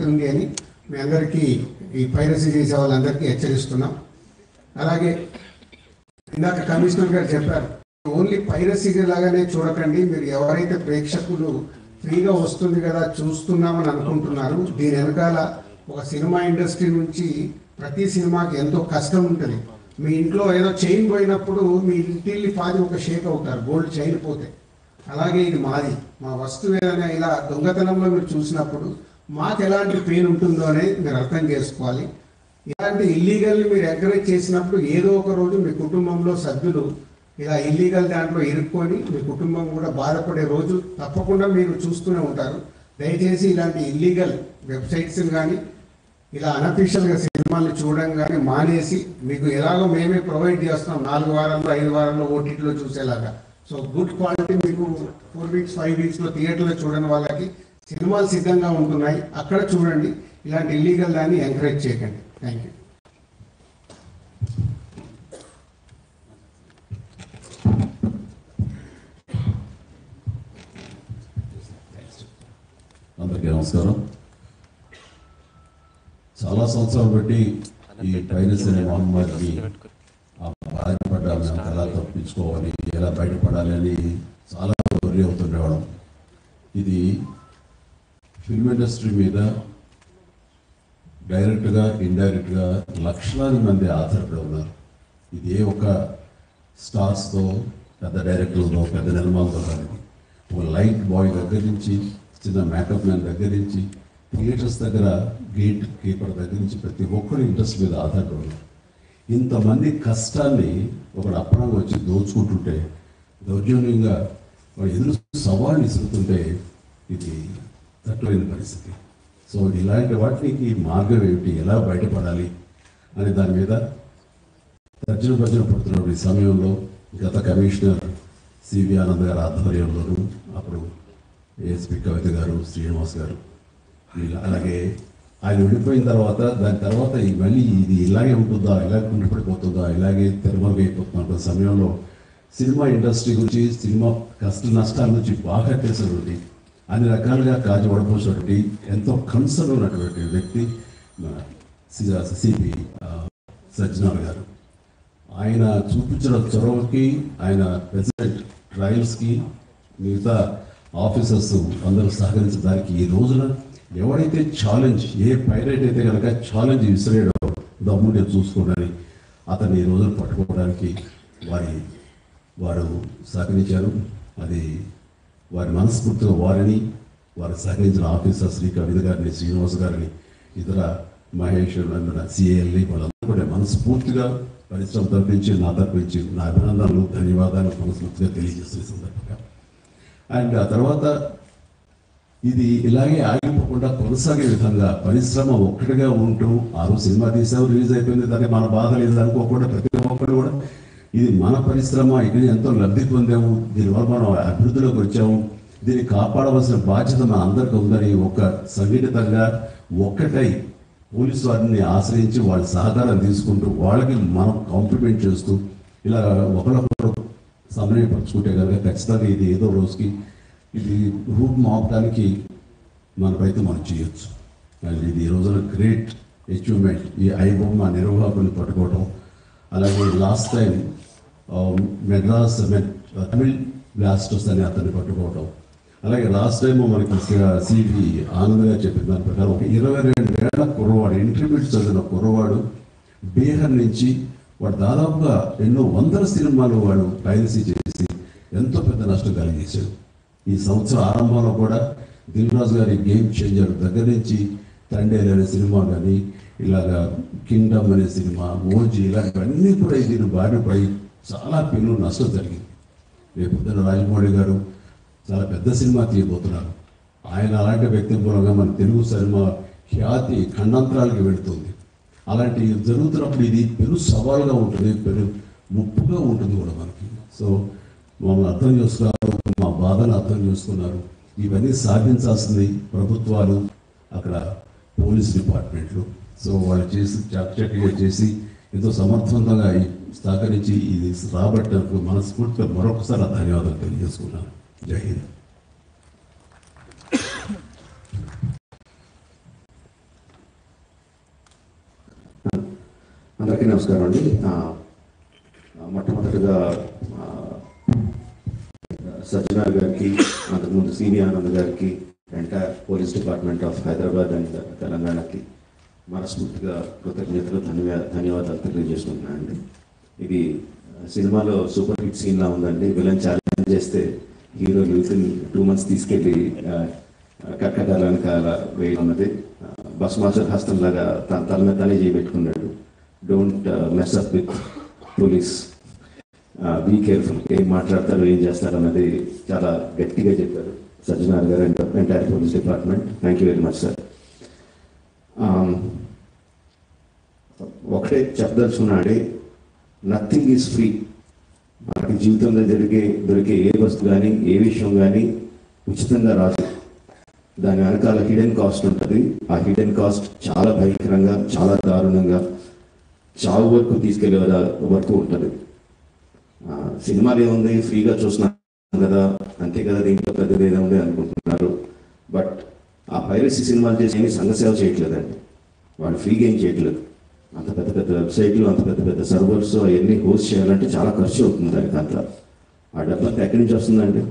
ఉంటుంది అని మీ అందరికీ ఈ పైరసీ చేసే వాళ్ళందరికీ హెచ్చరిస్తున్నాం. అలాగే ఇందాక కమిషనర్ గారు చెప్పారు, ఓన్లీ పైరసీ లాగానే చూడకండి. మీరు ఎవరైతే ప్రేక్షకులు ఫ్రీగా వస్తుంది కదా చూస్తున్నామని అనుకుంటున్నారు, దీని వెనకాల ఒక సినిమా ఇండస్ట్రీ నుంచి ప్రతి సినిమాకి ఎంతో కష్టం ఉంటుంది. మీ ఇంట్లో ఏదో చైన్ పోయినప్పుడు మీ ఇంటిల్లి పాది ఒక షేక్ అవుతారు, గోల్డ్ చైన్ పోతే. అలాగే ఇది మాది, మా వస్తువు ఏదైనా ఇలా దొంగతనంలో మీరు చూసినప్పుడు మాకు ఎలాంటి పెయిన్ ఉంటుందో అనేది మీరు అర్థం చేసుకోవాలి. ఇలాంటి ఇల్లీగల్ని మీరు ఎంకరేజ్ చేసినప్పుడు ఏదో ఒక రోజు మీ కుటుంబంలో సభ్యులు ఇలా ఇల్లీగల్ దాంట్లో ఇరుక్కొని మీ కుటుంబం కూడా బాధపడే రోజు తప్పకుండా మీరు చూస్తూనే ఉంటారు. దయచేసి ఇలాంటి ఇల్లీగల్ వెబ్సైట్స్ని కానీ ఇలా అనఫీషియల్గా సినిమాల్ని చూడడం కానీ మానేసి, మీకు ఎలాగో మేమే ప్రొవైడ్ చేస్తున్నాం 4 వారాల్లో 5 వారాల్లో ఓటీటీలో చూసేలాగా. సో గుడ్ క్వాలిటీ మీకు 4 వీక్స్ 5 వీక్స్లో థియేటర్లో చూడని వాళ్ళకి సినిమాలు సిద్ధంగా ఉంటున్నాయి, అక్కడ చూడండి. ఇలాంటి ఇల్లీగల్ దాన్ని ఎంకరేజ్ చేయకండి. Thank you. అందరికీ నమస్కారం. చాలా సంవత్సరాలు బట్టి ఈ పైరసీ అనే మహమ్మారికి బాధపడ్డా మేము ఎలా తప్పించుకోవాలి, ఎలా బయటపడాలి అని చాలా వరి అవుతుండేవాళ్ళం. ఇది ఫిల్మ్ ఇండస్ట్రీ మీద డైరెక్ట్గా ఇండైరెక్ట్గా లక్షలాది మంది ఆధారపడి ఉన్నారు. ఇది ఏ ఒక స్టార్స్తో, పెద్ద డైరెక్టర్లతో, పెద్ద నిర్మాణంతో కాదు. ఒక లైట్ బాయ్ దగ్గర నుంచి, చిన్న మేకప్ మ్యాన్ దగ్గర నుంచి, థియేటర్స్ దగ్గర గేట్ కీపర్ దగ్గర నుంచి ప్రతి ఒక్కరు ఇంట్రెస్ట్ మీద ఆధారపడి ఉన్నారు. ఇంతమంది కష్టాన్ని ఒకడు అప్పనంగా వచ్చి దోచుకుంటుంటే, దౌర్జన్యంగా వాడు ఎదురు సవాళ్ళు ఇస్తుంటే ఇది తట్టులేని పరిస్థితి. సో ఇలాంటి వాటికి మార్గం ఏమిటి, ఎలా బయటపడాలి అనే దాని మీద తర్జన భర్జన పడుతున్న ఈ సమయంలో గత కమిషనర్ సివి ఆనంద్ గారి ఆధ్వర్యంలోనూ, అప్పుడు ఏఎస్పీ కవిత గారు, శ్రీనివాస్ గారు, అలాగే ఆయన విడిపోయిన తర్వాత దాని తర్వాత మళ్ళీ ఇది ఇలాగే ఉంటుందా, ఇలాగే ఉండిపడిపోతుందా, ఇలాగే తెరమరుగైపోతున్న సమయంలో సినిమా ఇండస్ట్రీ గురించి, సినిమా కష్ట నష్టాల నుంచి బాగా తెలిసినటువంటి, అన్ని రకాలుగా కాజు పడపోసినటువంటి, ఎంతో కన్సర్న్ ఉన్నటువంటి వ్యక్తి సిపి సజ్జనార్ గారు. ఆయన చూపించిన చొరవకి, ఆయన ప్రెసిడెంట్ ట్రయల్స్కి, మిగతా ఆఫీసర్స్ అందరూ సహకరించడానికి ఈ రోజున ఎవరైతే ఛాలెంజ్, ఏ పైరేట్ అయితే కనుక ఛాలెంజ్ విసిరేయడం దమ్ముండే చూసుకోవడానికి అతన్ని ఈ రోజున పట్టుకోవడానికి వారు సహకరించారు. అది వారి మనస్ఫూర్తిగా వారిని, వారు సహకరించిన ఆఫీసర్ శ్రీ కవిత గారిని, శ్రీనివాస్ గారిని, ఇతర మహేష్, సిఏఎల్ని వాళ్ళందరూ కూడా మనస్ఫూర్తిగా పరిశ్రమ తరపించి, నా తరపించి నా అభినందనలు, ధన్యవాదాలు మనస్ఫూర్తిగా తెలియజేస్తున్న సందర్భంగా. అండ్ ఆ తర్వాత ఇది ఇలాగే ఆగిపోకుండా కొనసాగే విధంగా పరిశ్రమ ఒక్కటిగా ఉంటూ, సినిమా తీసావు, రిలీజ్ అయిపోయింది, దాన్ని మన బాధ లేదు అనుకోకుండా ప్రతి ఒక్కరు కూడా ఇది మన పరిశ్రమ, ఇక్కడ ఎంతో లబ్ధి పొందాము, దీనివల్ల మనం అభివృద్ధిలోకి వచ్చాము, దీన్ని కాపాడవలసిన బాధ్యత మన అందరికీ ఉందని ఒక సంఘటితంగా ఒక్కటై పోలీసు వారిని ఆశ్రయించి వాళ్ళ సహకారం తీసుకుంటూ, వాళ్ళకి మనం కాంప్లిమెంట్ చేస్తూ ఇలా ఒకరికొకరు సమన్వయపరుచుకుంటే కనుక ఖచ్చితంగా ఇది ఏదో రోజుకి ఇది రూట్ మాపడానికి మన ప్రయత్నం మనం చేయొచ్చు. అండ్ ఇది ఈ రోజున గ్రేట్ అచీవ్మెంట్, ఈ ఐబొమ్మ నిర్వాహకుని పట్టుకోవడం. అలాగే last time Madras Tamil blasters అని అతన్ని పట్టుకోవడం. అలాగే లాస్ట్ టైం మనకి సివి ఆనంద్ గారు చెప్పిన దాని ప్రకారం ఒక 22 ఏళ్ల కుర్రవాడు, ఇంటర్మీడియట్ చదివిన కుర్రవాడు, బీహార్ నుంచి వాడు దాదాపుగా ఎన్నో వందల సినిమాలు వాడు పైరసీ చేసి ఎంతో పెద్ద నష్టం కలిగించాడు. ఈ సంవత్సరం ఆరంభంలో కూడా దిల్ రాజు గారి గేమ్ చేంజర్ దగ్గర నుంచి తండేలు అనే సినిమా కానీ, ఇలాగా కింగ్డమ్ అనే సినిమా, మోజీ, ఇలాంటివన్నీ కూడా దీని బారినపై చాలా పెను నష్టం జరిగింది. రేపు పొద్దున రాజమౌళి గారు చాలా పెద్ద సినిమా తీయబోతున్నారు. ఆయన అలాంటి వ్యక్తి మూలంగా మన తెలుగు సినిమా ఖ్యాతి ఖండాంతరాలకు వెళుతుంది. అలాంటి జరుగుతున్నప్పుడు ఇది పెను సవాలుగా ఉంటుంది, పెను ముప్పుగా ఉంటుంది కూడా మనకి. సో మమ్మల్ని అర్థం చేసుకున్నారు, మా బాధను అర్థం చేసుకున్నారు. ఇవన్నీ సాధించాల్సింది ప్రభుత్వాలు, అక్కడ పోలీస్ డిపార్ట్మెంట్లు. సో వాళ్ళు చేసి చక్కగా చేసి ఎంతో సమర్థవంతంగా సహకరించి ఇది రాబట్టేందుకు మనస్ఫూర్తిగా మరొకసారి ధన్యవాదాలు తెలియజేసుకున్నాను. జై హింద్. అందరికీ నమస్కారం అండి. మొట్టమొదటిగా సజ్జనార్ గారికి, అంతకుముందు సివి ఆనంద్ గారికి, entire police department of Hyderabad and తెలంగాణకి మనస్ఫూర్తిగా కృతజ్ఞతలు, ధన్యవాదాలు తెలియజేసుకుంటున్నాను అండి. ఇది సినిమాలో సూపర్ హిట్ సీన్లా ఉందండి. విలన్ ఛాలెంజ్ చేస్తే హీరో యూత్ని 2 months తీసుకెళ్ళి కట్టకాలానికి అలా వేయనున్నది. బస్ మాస్టర్ హస్తంలాగా తన మీద తనే చేయబెట్టుకున్నాడు. Don't mess up with police, be careful, ఏం మాట్లాడతారు ఏం చేస్తారు అన్నది చాలా గట్టిగా చెప్పారు సజ్జనార్ గారు and entire police department. Thank you very much sir. ఒకటే చెప్పదలుచుకున్నాడే, నథింగ్ ఈజ్ ఫ్రీ. మనకి జీవితంలో దొరికే ఏ వస్తువు కానీ ఏ విషయం కానీ ఉచితంగా రాదు. దాని వెనకాల హిడెన్ కాస్ట్ ఉంటుంది. ఆ హిడెన్ కాస్ట్ చాలా భయంకరంగా, చాలా దారుణంగా, చావు వరకు తీసుకెళ్లే వరకు ఉంటుంది. సినిమాలు ఏముంది, ఫ్రీగా చూస్తున్నాం కదా, అంతే కదా, దీంట్లో పెద్దది ఏదో ఉంది అనుకుంటున్నారు. బట్ ఆ పైరసీ సినిమాలు చేసి ఏమీ సంఘసేవ చేయట్లేదండి. వాళ్ళు ఫ్రీగా ఏం చేయట్లేదు. అంత పెద్ద పెద్ద వెబ్సైట్లు, అంత పెద్ద పెద్ద సర్వర్స్ అవన్నీ హోస్ట్ చేయాలంటే చాలా ఖర్చు అవుతుంది. దానికి అంతా ఆ డబ్బంతా ఎక్కడి నుంచి వస్తుందండి?